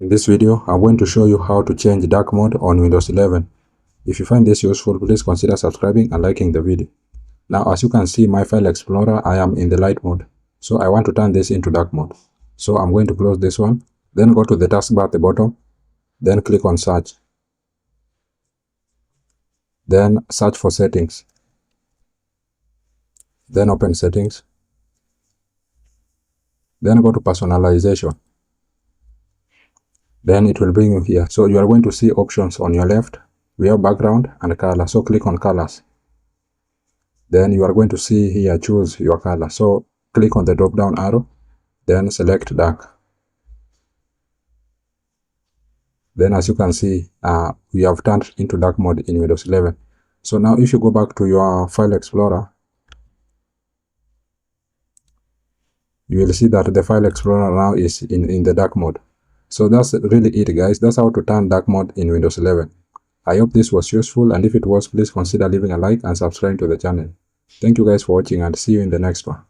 In this video, I'm going to show you how to change dark mode on Windows 11. If you find this useful, please consider subscribing and liking the video. Now, as you can see, my file explorer, I am in the light mode. So I want to turn this into dark mode. So I'm going to close this one, then go to the taskbar at the bottom, then click on search. Then search for settings. Then open settings. Then go to personalization. Then it will bring you here. So you are going to see options on your left. We have background and color. So click on colors. Then you are going to see here, choose your color. So click on the drop down arrow, then select dark. Then as you can see, we have turned into dark mode in Windows 11. So now if you go back to your file explorer, you will see that the file explorer now is in the dark mode. So that's really it, guys. That's how to turn dark mode in Windows 11. I hope this was useful, and if it was, please consider leaving a like and subscribing to the channel. Thank you guys for watching, and see you in the next one.